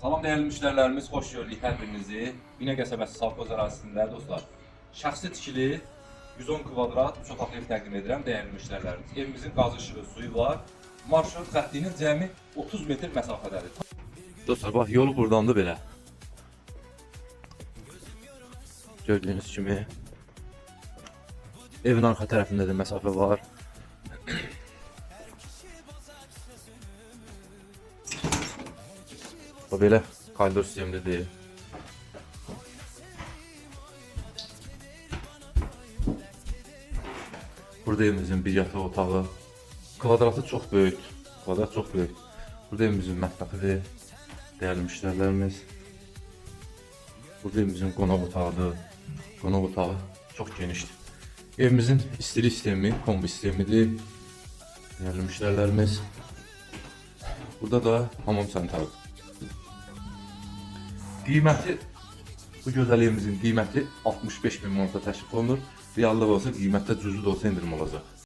Salam değerli müşterilerimiz, hoş gördük hər birinizi. Binə qəsəbəsi Savxoz ərazisində dostlar. Şəxsi tikili 110 kvadrat 3 otaqlı ev təqdim edirəm değerli müşterilerimiz. Evimizin qazı işığı, suyu var. Marşrut xəttinin cəmi 30 metr məsafədədir. Dostlar, bax yolu buradan da belə. Gördüyünüz kimi evin arxa tərəfində də məsafə var. Bu belə koridor sistemidir. Burada evimizin bir yataq otağı. Kvadratı çox böyük. Kvadrat çox böyük. Burada evimizin mətbəxidir. Değerli müşterilerimiz. Burada evimizin qonaq otağıdır. Qonaq otağı çox genişdir. Evimizin istilik sistemi, kombi sistemidir. Değerli müşterilerimiz. Burada da hamam santarı. Qiyməti, bu gözəl evimizin qiyməti 65.000 manata təşkil olunur. Reallıq olsa qiymətdə cüzi də olsa indirim olacaq.